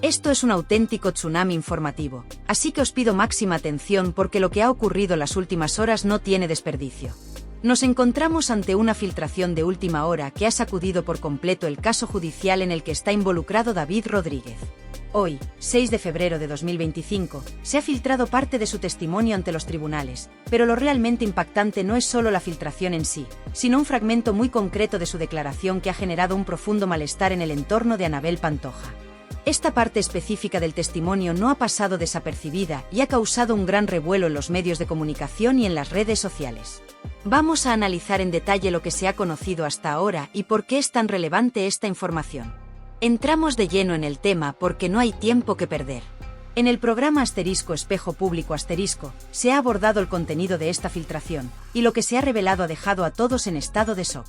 Esto es un auténtico tsunami informativo, así que os pido máxima atención porque lo que ha ocurrido en las últimas horas no tiene desperdicio. Nos encontramos ante una filtración de última hora que ha sacudido por completo el caso judicial en el que está involucrado David Rodríguez. Hoy, 6 de febrero de 2025, se ha filtrado parte de su testimonio ante los tribunales, pero lo realmente impactante no es solo la filtración en sí, sino un fragmento muy concreto de su declaración que ha generado un profundo malestar en el entorno de Anabel Pantoja. Esta parte específica del testimonio no ha pasado desapercibida y ha causado un gran revuelo en los medios de comunicación y en las redes sociales. Vamos a analizar en detalle lo que se ha conocido hasta ahora y por qué es tan relevante esta información. Entramos de lleno en el tema porque no hay tiempo que perder. En el programa Espejo Público se ha abordado el contenido de esta filtración, y lo que se ha revelado ha dejado a todos en estado de shock.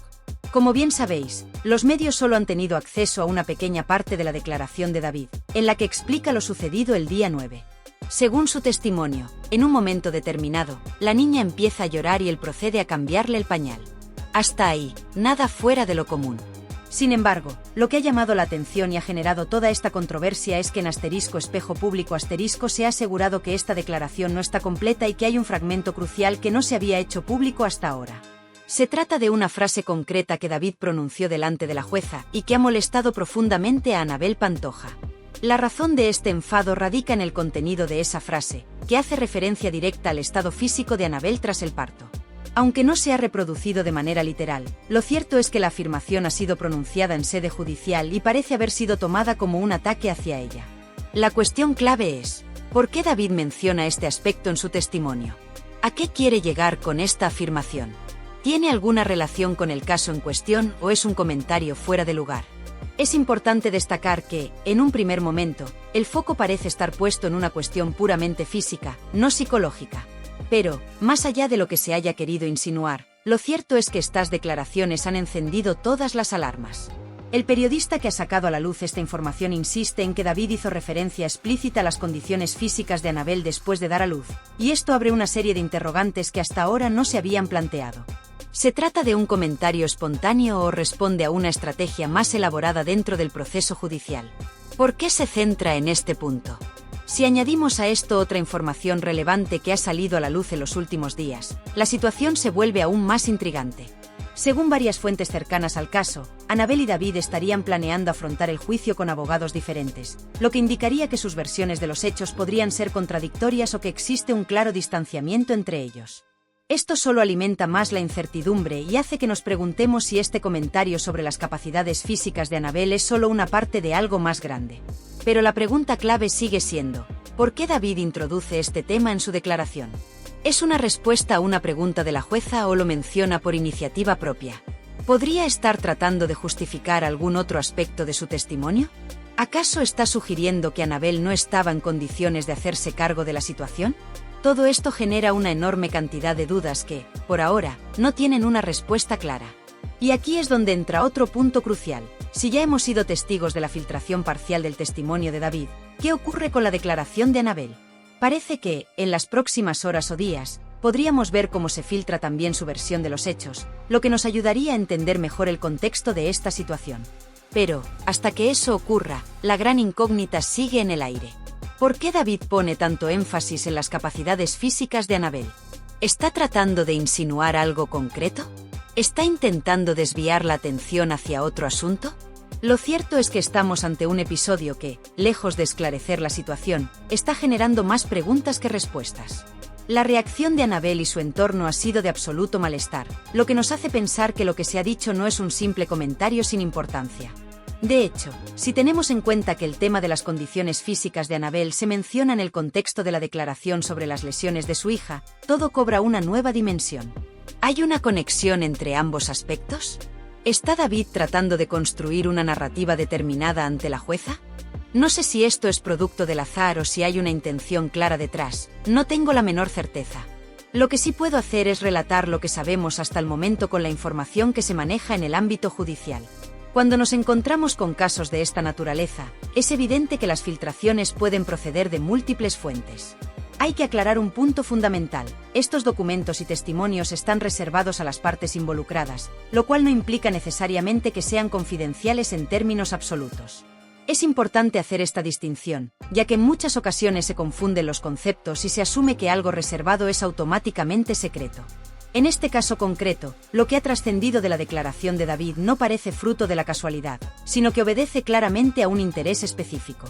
Como bien sabéis, los medios solo han tenido acceso a una pequeña parte de la declaración de David, en la que explica lo sucedido el día 9. Según su testimonio, en un momento determinado, la niña empieza a llorar y él procede a cambiarle el pañal. Hasta ahí, nada fuera de lo común. Sin embargo, lo que ha llamado la atención y ha generado toda esta controversia es que en Espejo Público se ha asegurado que esta declaración no está completa y que hay un fragmento crucial que no se había hecho público hasta ahora. Se trata de una frase concreta que David pronunció delante de la jueza y que ha molestado profundamente a Anabel Pantoja. La razón de este enfado radica en el contenido de esa frase, que hace referencia directa al estado físico de Anabel tras el parto. Aunque no se ha reproducido de manera literal, lo cierto es que la afirmación ha sido pronunciada en sede judicial y parece haber sido tomada como un ataque hacia ella. La cuestión clave es, ¿por qué David menciona este aspecto en su testimonio? ¿A qué quiere llegar con esta afirmación? ¿Tiene alguna relación con el caso en cuestión o es un comentario fuera de lugar? Es importante destacar que, en un primer momento, el foco parece estar puesto en una cuestión puramente física, no psicológica. Pero, más allá de lo que se haya querido insinuar, lo cierto es que estas declaraciones han encendido todas las alarmas. El periodista que ha sacado a la luz esta información insiste en que David hizo referencia explícita a las condiciones físicas de Anabel después de dar a luz, y esto abre una serie de interrogantes que hasta ahora no se habían planteado. ¿Se trata de un comentario espontáneo o responde a una estrategia más elaborada dentro del proceso judicial? ¿Por qué se centra en este punto? Si añadimos a esto otra información relevante que ha salido a la luz en los últimos días, la situación se vuelve aún más intrigante. Según varias fuentes cercanas al caso, Anabel y David estarían planeando afrontar el juicio con abogados diferentes, lo que indicaría que sus versiones de los hechos podrían ser contradictorias o que existe un claro distanciamiento entre ellos. Esto solo alimenta más la incertidumbre y hace que nos preguntemos si este comentario sobre las capacidades físicas de Anabel es solo una parte de algo más grande. Pero la pregunta clave sigue siendo, ¿por qué David introduce este tema en su declaración? ¿Es una respuesta a una pregunta de la jueza o lo menciona por iniciativa propia? ¿Podría estar tratando de justificar algún otro aspecto de su testimonio? ¿Acaso está sugiriendo que Anabel no estaba en condiciones de hacerse cargo de la situación? Todo esto genera una enorme cantidad de dudas que, por ahora, no tienen una respuesta clara. Y aquí es donde entra otro punto crucial. Si ya hemos sido testigos de la filtración parcial del testimonio de David, ¿qué ocurre con la declaración de Anabel? Parece que, en las próximas horas o días, podríamos ver cómo se filtra también su versión de los hechos, lo que nos ayudaría a entender mejor el contexto de esta situación. Pero, hasta que eso ocurra, la gran incógnita sigue en el aire. ¿Por qué David pone tanto énfasis en las capacidades físicas de Anabel? ¿Está tratando de insinuar algo concreto? ¿Está intentando desviar la atención hacia otro asunto? Lo cierto es que estamos ante un episodio que, lejos de esclarecer la situación, está generando más preguntas que respuestas. La reacción de Anabel y su entorno ha sido de absoluto malestar, lo que nos hace pensar que lo que se ha dicho no es un simple comentario sin importancia. De hecho, si tenemos en cuenta que el tema de las condiciones físicas de Anabel se menciona en el contexto de la declaración sobre las lesiones de su hija, todo cobra una nueva dimensión. ¿Hay una conexión entre ambos aspectos? ¿Está David tratando de construir una narrativa determinada ante la jueza? No sé si esto es producto del azar o si hay una intención clara detrás, no tengo la menor certeza. Lo que sí puedo hacer es relatar lo que sabemos hasta el momento con la información que se maneja en el ámbito judicial. Cuando nos encontramos con casos de esta naturaleza, es evidente que las filtraciones pueden proceder de múltiples fuentes. Hay que aclarar un punto fundamental: estos documentos y testimonios están reservados a las partes involucradas, lo cual no implica necesariamente que sean confidenciales en términos absolutos. Es importante hacer esta distinción, ya que en muchas ocasiones se confunden los conceptos y se asume que algo reservado es automáticamente secreto. En este caso concreto, lo que ha trascendido de la declaración de David no parece fruto de la casualidad, sino que obedece claramente a un interés específico.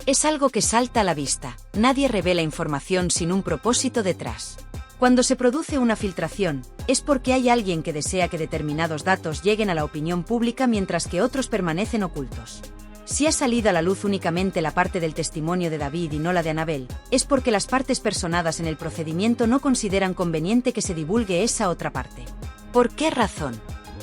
Es algo que salta a la vista, nadie revela información sin un propósito detrás. Cuando se produce una filtración, es porque hay alguien que desea que determinados datos lleguen a la opinión pública mientras que otros permanecen ocultos. Si ha salido a la luz únicamente la parte del testimonio de David y no la de Annabel, es porque las partes personadas en el procedimiento no consideran conveniente que se divulgue esa otra parte. ¿Por qué razón?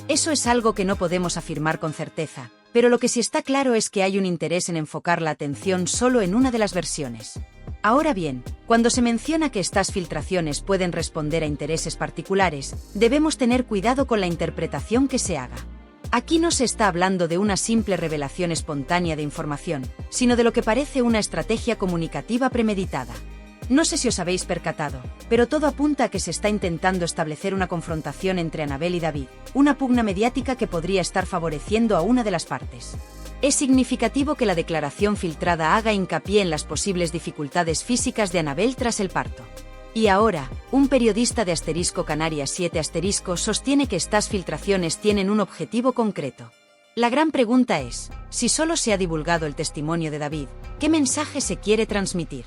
Eso es algo que no podemos afirmar con certeza, pero lo que sí está claro es que hay un interés en enfocar la atención solo en una de las versiones. Ahora bien, cuando se menciona que estas filtraciones pueden responder a intereses particulares, debemos tener cuidado con la interpretación que se haga. Aquí no se está hablando de una simple revelación espontánea de información, sino de lo que parece una estrategia comunicativa premeditada. No sé si os habéis percatado, pero todo apunta a que se está intentando establecer una confrontación entre Annabel y David, una pugna mediática que podría estar favoreciendo a una de las partes. Es significativo que la declaración filtrada haga hincapié en las posibles dificultades físicas de Annabel tras el parto. Y ahora, un periodista de Canarias 7 sostiene que estas filtraciones tienen un objetivo concreto. La gran pregunta es, si solo se ha divulgado el testimonio de David, ¿qué mensaje se quiere transmitir?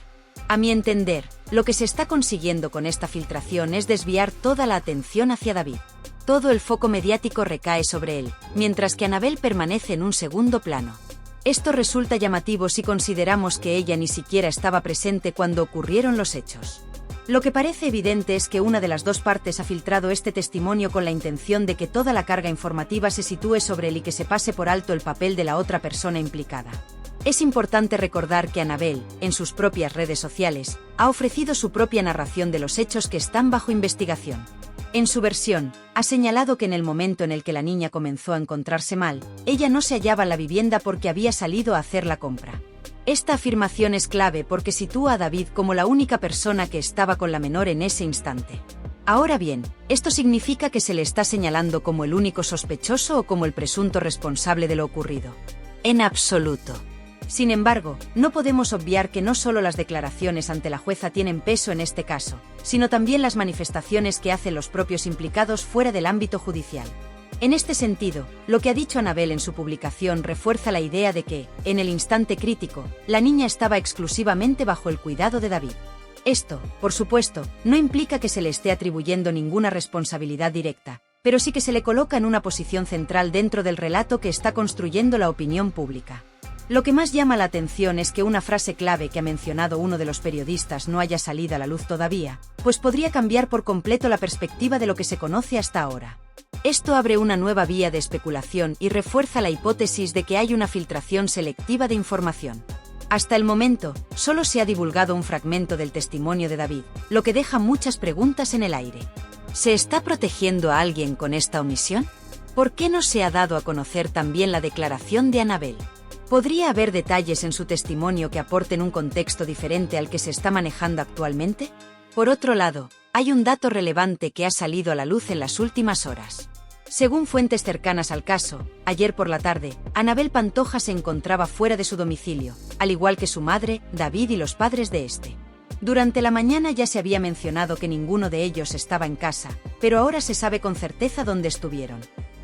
A mi entender, lo que se está consiguiendo con esta filtración es desviar toda la atención hacia David. Todo el foco mediático recae sobre él, mientras que Annabel permanece en un segundo plano. Esto resulta llamativo si consideramos que ella ni siquiera estaba presente cuando ocurrieron los hechos. Lo que parece evidente es que una de las dos partes ha filtrado este testimonio con la intención de que toda la carga informativa se sitúe sobre él y que se pase por alto el papel de la otra persona implicada. Es importante recordar que Annabel, en sus propias redes sociales, ha ofrecido su propia narración de los hechos que están bajo investigación. En su versión, ha señalado que en el momento en el que la niña comenzó a encontrarse mal, ella no se hallaba en la vivienda porque había salido a hacer la compra. Esta afirmación es clave porque sitúa a David como la única persona que estaba con la menor en ese instante. Ahora bien, ¿esto significa que se le está señalando como el único sospechoso o como el presunto responsable de lo ocurrido? En absoluto. Sin embargo, no podemos obviar que no solo las declaraciones ante la jueza tienen peso en este caso, sino también las manifestaciones que hacen los propios implicados fuera del ámbito judicial. En este sentido, lo que ha dicho Annabel en su publicación refuerza la idea de que, en el instante crítico, la niña estaba exclusivamente bajo el cuidado de David. Esto, por supuesto, no implica que se le esté atribuyendo ninguna responsabilidad directa, pero sí que se le coloca en una posición central dentro del relato que está construyendo la opinión pública. Lo que más llama la atención es que una frase clave que ha mencionado uno de los periodistas no haya salido a la luz todavía, pues podría cambiar por completo la perspectiva de lo que se conoce hasta ahora. Esto abre una nueva vía de especulación y refuerza la hipótesis de que hay una filtración selectiva de información. Hasta el momento, solo se ha divulgado un fragmento del testimonio de David, lo que deja muchas preguntas en el aire. ¿Se está protegiendo a alguien con esta omisión? ¿Por qué no se ha dado a conocer también la declaración de Annabel? ¿Podría haber detalles en su testimonio que aporten un contexto diferente al que se está manejando actualmente? Por otro lado, hay un dato relevante que ha salido a la luz en las últimas horas. Según fuentes cercanas al caso, ayer por la tarde, Annabel Pantoja se encontraba fuera de su domicilio, al igual que su madre, David y los padres de este. Durante la mañana ya se había mencionado que ninguno de ellos estaba en casa, pero ahora se sabe con certeza dónde estuvieron.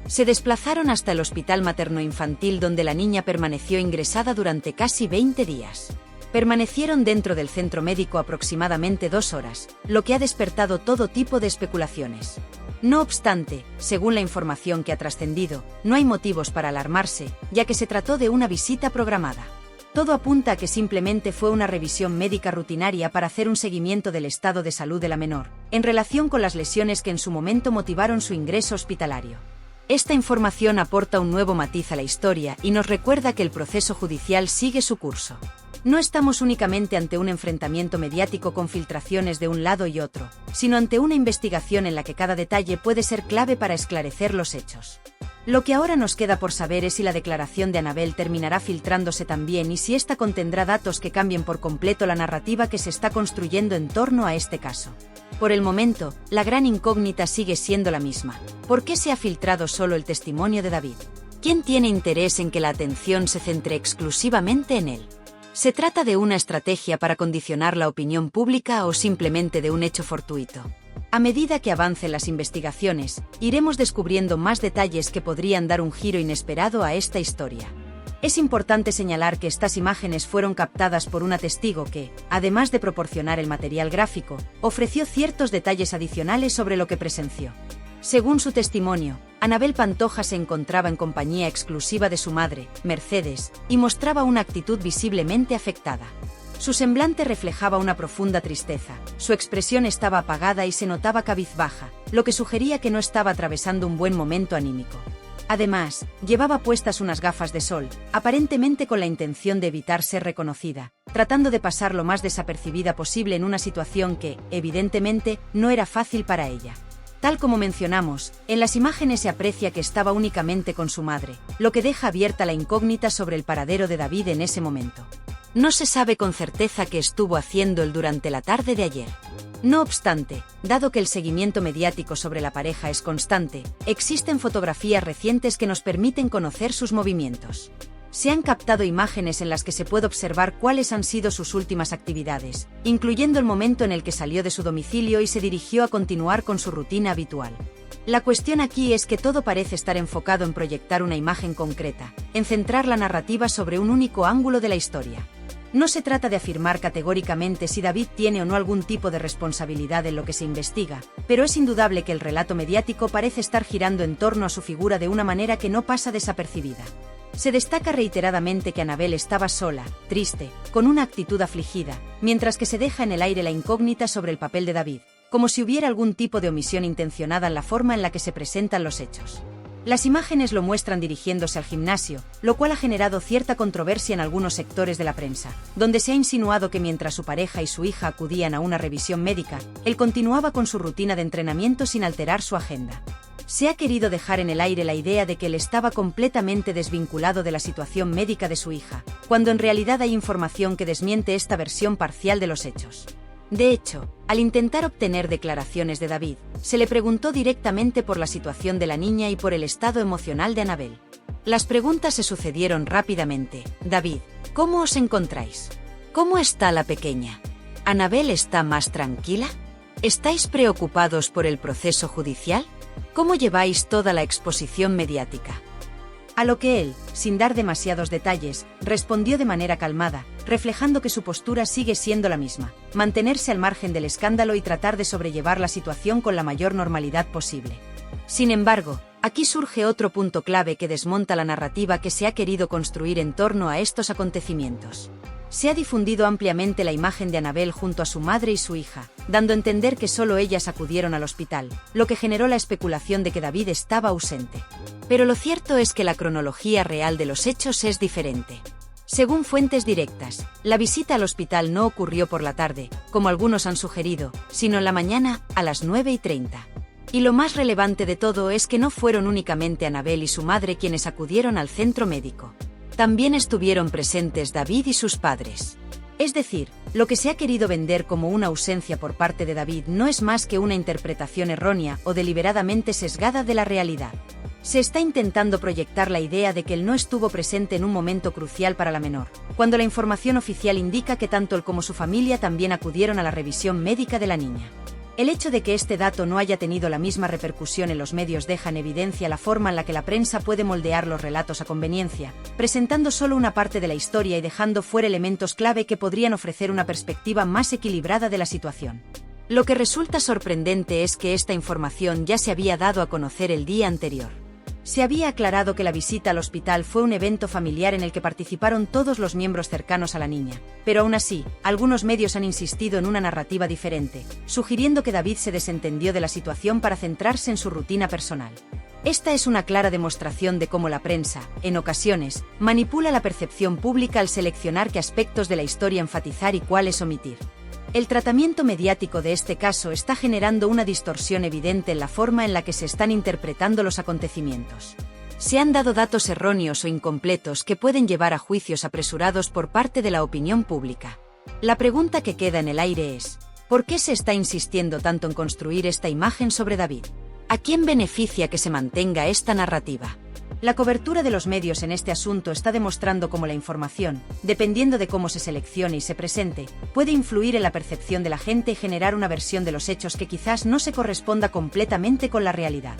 Se desplazaron hasta el hospital materno-infantil donde la niña permaneció ingresada durante casi 20 días. Permanecieron dentro del centro médico aproximadamente 2 horas, lo que ha despertado todo tipo de especulaciones. No obstante, según la información que ha trascendido, no hay motivos para alarmarse, ya que se trató de una visita programada. Todo apunta a que simplemente fue una revisión médica rutinaria para hacer un seguimiento del estado de salud de la menor, en relación con las lesiones que en su momento motivaron su ingreso hospitalario. Esta información aporta un nuevo matiz a la historia y nos recuerda que el proceso judicial sigue su curso. No estamos únicamente ante un enfrentamiento mediático con filtraciones de un lado y otro, sino ante una investigación en la que cada detalle puede ser clave para esclarecer los hechos. Lo que ahora nos queda por saber es si la declaración de Annabel terminará filtrándose también y si ésta contendrá datos que cambien por completo la narrativa que se está construyendo en torno a este caso. Por el momento, la gran incógnita sigue siendo la misma. ¿Por qué se ha filtrado solo el testimonio de David? ¿Quién tiene interés en que la atención se centre exclusivamente en él? ¿Se trata de una estrategia para condicionar la opinión pública o simplemente de un hecho fortuito? A medida que avancen las investigaciones, iremos descubriendo más detalles que podrían dar un giro inesperado a esta historia. Es importante señalar que estas imágenes fueron captadas por una testigo que, además de proporcionar el material gráfico, ofreció ciertos detalles adicionales sobre lo que presenció. Según su testimonio, Anabel Pantoja se encontraba en compañía exclusiva de su madre, Mercedes, y mostraba una actitud visiblemente afectada. Su semblante reflejaba una profunda tristeza, su expresión estaba apagada y se notaba cabizbaja, lo que sugería que no estaba atravesando un buen momento anímico. Además, llevaba puestas unas gafas de sol, aparentemente con la intención de evitar ser reconocida, tratando de pasar lo más desapercibida posible en una situación que, evidentemente, no era fácil para ella. Tal como mencionamos, en las imágenes se aprecia que estaba únicamente con su madre, lo que deja abierta la incógnita sobre el paradero de David en ese momento. No se sabe con certeza qué estuvo haciendo él durante la tarde de ayer. No obstante, dado que el seguimiento mediático sobre la pareja es constante, existen fotografías recientes que nos permiten conocer sus movimientos. Se han captado imágenes en las que se puede observar cuáles han sido sus últimas actividades, incluyendo el momento en el que salió de su domicilio y se dirigió a continuar con su rutina habitual. La cuestión aquí es que todo parece estar enfocado en proyectar una imagen concreta, en centrar la narrativa sobre un único ángulo de la historia. No se trata de afirmar categóricamente si David tiene o no algún tipo de responsabilidad en lo que se investiga, pero es indudable que el relato mediático parece estar girando en torno a su figura de una manera que no pasa desapercibida. Se destaca reiteradamente que Anabel estaba sola, triste, con una actitud afligida, mientras que se deja en el aire la incógnita sobre el papel de David, como si hubiera algún tipo de omisión intencionada en la forma en la que se presentan los hechos. Las imágenes lo muestran dirigiéndose al gimnasio, lo cual ha generado cierta controversia en algunos sectores de la prensa, donde se ha insinuado que mientras su pareja y su hija acudían a una revisión médica, él continuaba con su rutina de entrenamiento sin alterar su agenda. Se ha querido dejar en el aire la idea de que él estaba completamente desvinculado de la situación médica de su hija, cuando en realidad hay información que desmiente esta versión parcial de los hechos. De hecho, al intentar obtener declaraciones de David, se le preguntó directamente por la situación de la niña y por el estado emocional de Anabel. Las preguntas se sucedieron rápidamente. David, ¿cómo os encontráis? ¿Cómo está la pequeña? ¿Anabel está más tranquila? ¿Estáis preocupados por el proceso judicial? ¿Cómo lleváis toda la exposición mediática? A lo que él, sin dar demasiados detalles, respondió de manera calmada, reflejando que su postura sigue siendo la misma: mantenerse al margen del escándalo y tratar de sobrellevar la situación con la mayor normalidad posible. Sin embargo, aquí surge otro punto clave que desmonta la narrativa que se ha querido construir en torno a estos acontecimientos. Se ha difundido ampliamente la imagen de Anabel junto a su madre y su hija, dando a entender que solo ellas acudieron al hospital, lo que generó la especulación de que David estaba ausente. Pero lo cierto es que la cronología real de los hechos es diferente. Según fuentes directas, la visita al hospital no ocurrió por la tarde, como algunos han sugerido, sino en la mañana, a las 9:30. Y lo más relevante de todo es que no fueron únicamente Anabel y su madre quienes acudieron al centro médico. También estuvieron presentes David y sus padres. Es decir, lo que se ha querido vender como una ausencia por parte de David no es más que una interpretación errónea o deliberadamente sesgada de la realidad. Se está intentando proyectar la idea de que él no estuvo presente en un momento crucial para la menor, cuando la información oficial indica que tanto él como su familia también acudieron a la revisión médica de la niña. El hecho de que este dato no haya tenido la misma repercusión en los medios deja en evidencia la forma en la que la prensa puede moldear los relatos a conveniencia, presentando solo una parte de la historia y dejando fuera elementos clave que podrían ofrecer una perspectiva más equilibrada de la situación. Lo que resulta sorprendente es que esta información ya se había dado a conocer el día anterior. Se había aclarado que la visita al hospital fue un evento familiar en el que participaron todos los miembros cercanos a la niña, pero aún así, algunos medios han insistido en una narrativa diferente, sugiriendo que David se desentendió de la situación para centrarse en su rutina personal. Esta es una clara demostración de cómo la prensa, en ocasiones, manipula la percepción pública al seleccionar qué aspectos de la historia enfatizar y cuáles omitir. El tratamiento mediático de este caso está generando una distorsión evidente en la forma en la que se están interpretando los acontecimientos. Se han dado datos erróneos o incompletos que pueden llevar a juicios apresurados por parte de la opinión pública. La pregunta que queda en el aire es: ¿por qué se está insistiendo tanto en construir esta imagen sobre David? ¿A quién beneficia que se mantenga esta narrativa? La cobertura de los medios en este asunto está demostrando cómo la información, dependiendo de cómo se seleccione y se presente, puede influir en la percepción de la gente y generar una versión de los hechos que quizás no se corresponda completamente con la realidad.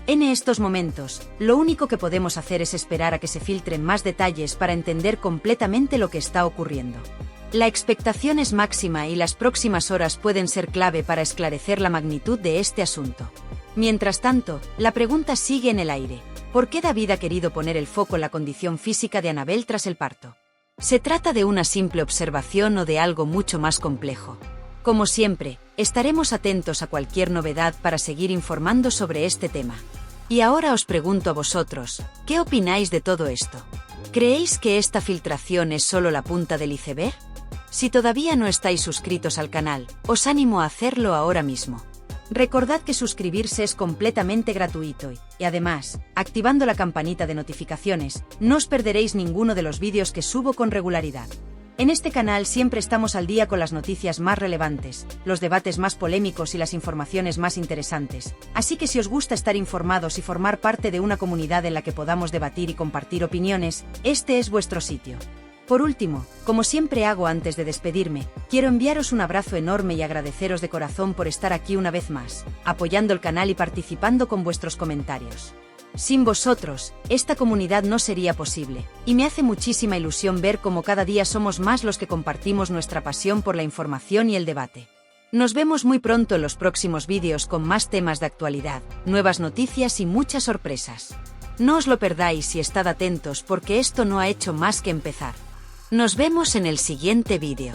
En estos momentos, lo único que podemos hacer es esperar a que se filtren más detalles para entender completamente lo que está ocurriendo. La expectación es máxima y las próximas horas pueden ser clave para esclarecer la magnitud de este asunto. Mientras tanto, la pregunta sigue en el aire. ¿Por qué David ha querido poner el foco en la condición física de Annabel tras el parto? ¿Se trata de una simple observación o de algo mucho más complejo? Como siempre, estaremos atentos a cualquier novedad para seguir informando sobre este tema. Y ahora os pregunto a vosotros, ¿qué opináis de todo esto? ¿Creéis que esta filtración es solo la punta del iceberg? Si todavía no estáis suscritos al canal, os animo a hacerlo ahora mismo. Recordad que suscribirse es completamente gratuito y además, activando la campanita de notificaciones, no os perderéis ninguno de los vídeos que subo con regularidad. En este canal siempre estamos al día con las noticias más relevantes, los debates más polémicos y las informaciones más interesantes, así que si os gusta estar informados y formar parte de una comunidad en la que podamos debatir y compartir opiniones, este es vuestro sitio. Por último, como siempre hago antes de despedirme, quiero enviaros un abrazo enorme y agradeceros de corazón por estar aquí una vez más, apoyando el canal y participando con vuestros comentarios. Sin vosotros, esta comunidad no sería posible, y me hace muchísima ilusión ver cómo cada día somos más los que compartimos nuestra pasión por la información y el debate. Nos vemos muy pronto en los próximos vídeos con más temas de actualidad, nuevas noticias y muchas sorpresas. No os lo perdáis y estad atentos porque esto no ha hecho más que empezar. Nos vemos en el siguiente vídeo.